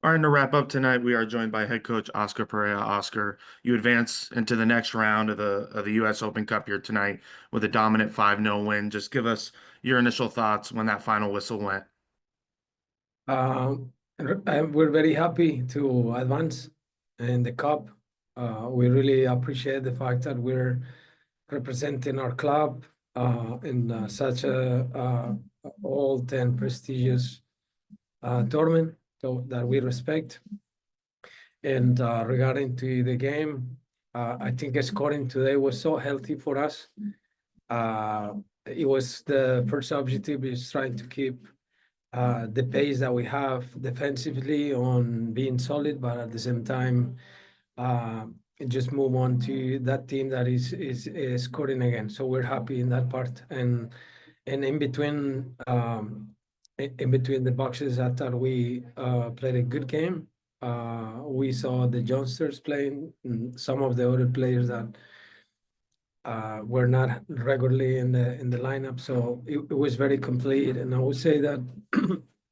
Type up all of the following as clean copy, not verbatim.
All right, and to wrap up tonight, we are joined by head coach Oscar Pareja. Oscar, you advance into the next round of the U.S. Open Cup here tonight with a dominant 5-0 win. Just give us your initial thoughts when that final whistle went. We're very happy to advance in the cup. We really appreciate the fact that we're representing our club in such a old and prestigious tournament that we respect. And regarding to the game, I think scoring today was so healthy for us. It was the first objective is trying to keep the pace that we have defensively on being solid, but at the same time, uh, just move on to that team that is scoring again. So we're happy in that part, and in between the boxes, I thought we played a good game. We saw the youngsters playing, some of the other players that were not regularly in the lineup, so it was very complete. And I would say that,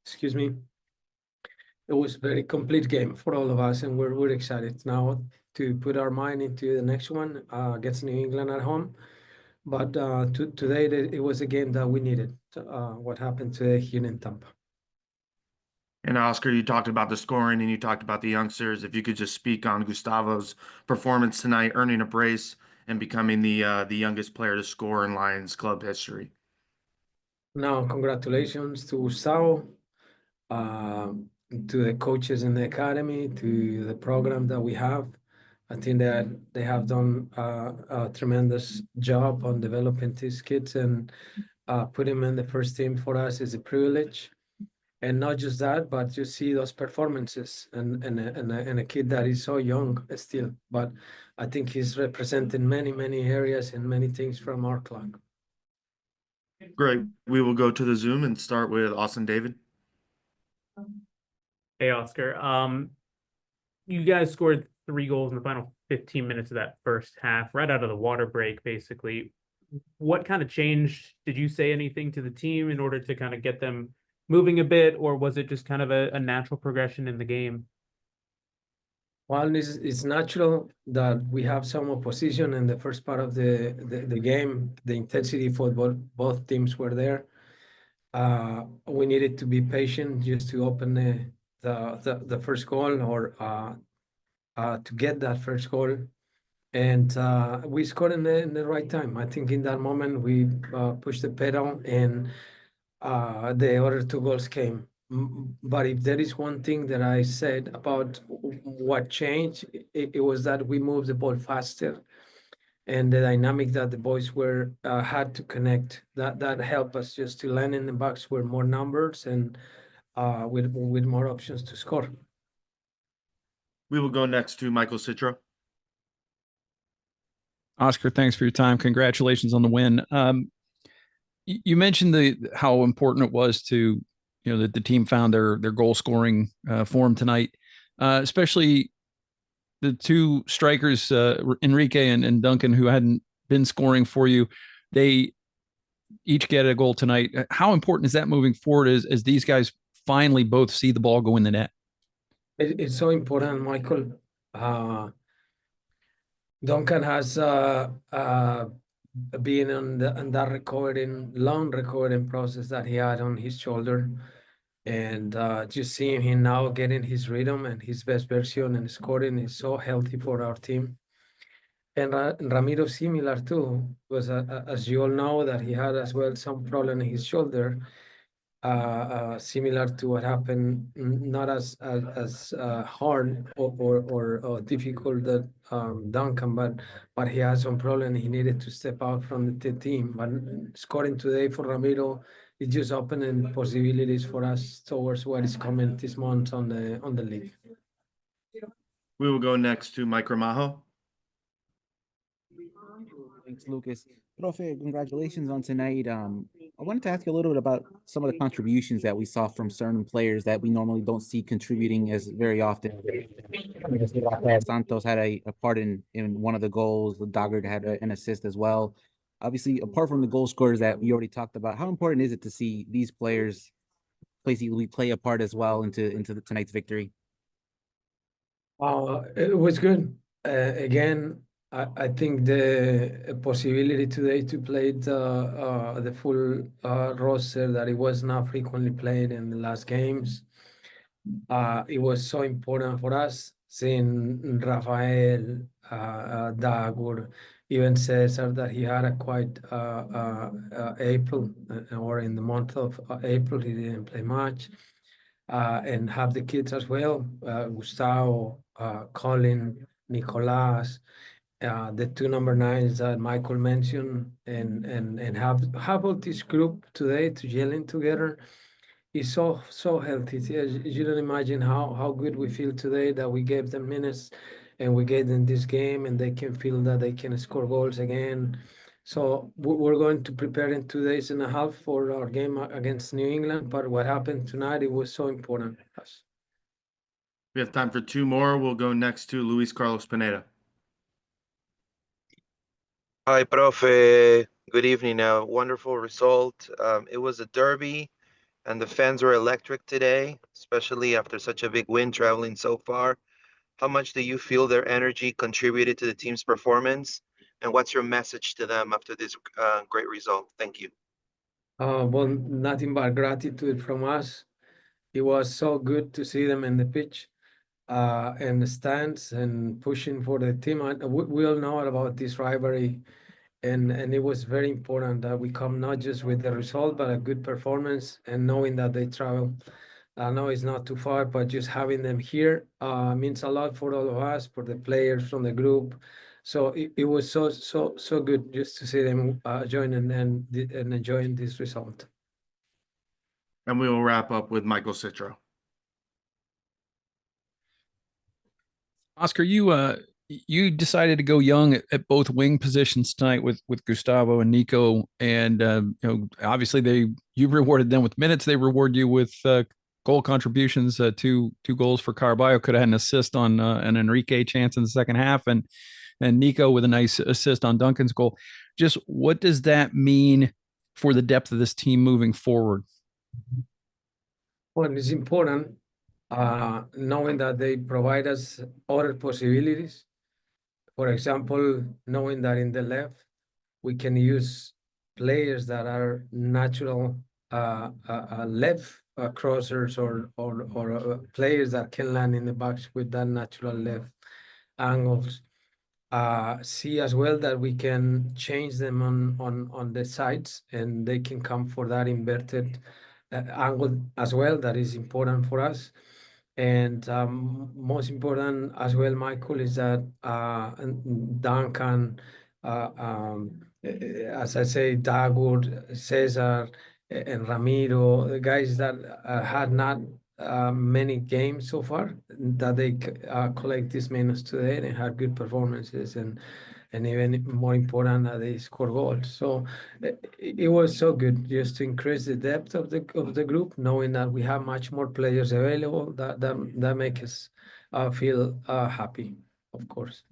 excuse me, it was a very complete game for all of us, and we're excited now to put our mind into the next one against New England at home. But today it was a game that we needed. What happened today here in Tampa? And Oscar, you talked about the scoring and you talked about the youngsters. If you could just speak on Gustavo's performance tonight, earning a brace and becoming the youngest player to score in Lions club history. Now, congratulations to Gustavo, uh, to the coaches in the academy, to the program that we have. I think that they have done a tremendous job on developing these kids, and put him in the first team for us is a privilege. And not just that, but you see those performances and a kid that is so young still. But I think he's representing many areas and many things from our club. Great. We will go to the Zoom and start with Austin David. Hey, Oscar. You guys scored 3 goals in the final 15 minutes of that first half, right out of the water break, basically. What kind of change did you say anything to the team in order to kind of get them moving a bit, or was it just kind of a natural progression in the game? Well, it's natural that we have some opposition in the first part of the game. The intensity for both teams were there. We needed to be patient just to open the first goal, or to get that first goal. And we scored in the right time. I think in that moment we pushed the pedal, and the other 2 goals came. But if there is one thing that I said about what changed, it was that we moved the ball faster, and the dynamic that the boys were had to connect. That helped us just to land in the box with more numbers and with more options to score. We will go next to Michael Citro. Oscar, thanks for your time. Congratulations on the win. You mentioned how important it was to, that the team found their goal scoring form tonight, especially the two strikers, Enrique and Duncan, who hadn't been scoring for you. They each get a goal tonight. How important is that moving forward as these guys finally both see the ball go in the net? It's so important, Michael. Duncan has been on that long recording process that he had on his shoulder, and just seeing him now getting his rhythm and his best version and scoring is so healthy for our team. And Ramiro similar too, because as you all know that he had as well some problem in his shoulder, similar to what happened, not as hard or difficult that Duncan, but he had some problem. He needed to step out from the team. But scoring today for Ramiro is just opening possibilities for us towards what is coming this month on the league. We will go next to Mike Ramajo. Thanks, Lucas. Profe, congratulations on tonight. I wanted to ask you a little bit about some of the contributions that we saw from certain players that we normally don't see contributing as very often. Santos had a part in one of the goals. Doggard had an assist as well. Obviously, apart from the goal scorers that we already talked about, how important is it to see these players basically play a part as well into tonight's victory? It was good. Again, I think the possibility today to play the full roster that it was not frequently played in the last games. It was so important for us seeing Rafael, Dagur, even Cesar that he had a quite April or in the month of April he didn't play much. And have the kids as well, Gustavo, Colin, Nicolas, the two number nines that Michael mentioned, and have all this group today to gelling together is so healthy. You don't imagine how good we feel today that we gave them minutes and we gave them this game and they can feel that they can score goals again. So we're going to prepare in 2 days and a half for our game against New England. But what happened tonight, it was so important for us. We have time for two more. We'll go next to Luis Carlos Pineda. Hi, Prof. Good evening. Wonderful result. It was a derby, and the fans were electric today, especially after such a big win traveling so far. How much do you feel their energy contributed to the team's performance? And what's your message to them after this great result? Thank you. Well, nothing but gratitude from us. It was so good to see them in the pitch, and the stands and pushing for the team. And we all know about this rivalry, and it was very important that we come not just with the result, but a good performance and knowing that they travel. I know it's not too far, but just having them here means a lot for all of us, for the players from the group. So it was so good just to see them joining and enjoying this result. And we will wrap up with Michael Citro. Oscar, you decided to go young at both wing positions tonight with Gustavo and Nico, and obviously you rewarded them with minutes. They reward you with goal contributions. Two goals for Carballo, could have had an assist on an Enrique chance in the second half, and Nico with a nice assist on Duncan's goal. Just what does that mean for the depth of this team moving forward? Well, it's important knowing that they provide us other possibilities. For example, knowing that in the left, we can use players that are natural left crossers or players that can land in the box with that natural left angles. See as well that we can change them on the sides and they can come for that inverted angle as well. That is important for us. And most important as well, Michael, is that Duncan, as I say, Dagur, Cesar, and Ramiro, the guys that had not many games so far, that they collect these minutes today and had good performances and even more important that they score goals. So it was so good just to increase the depth of the group, knowing that we have much more players available. That make us feel happy, of course.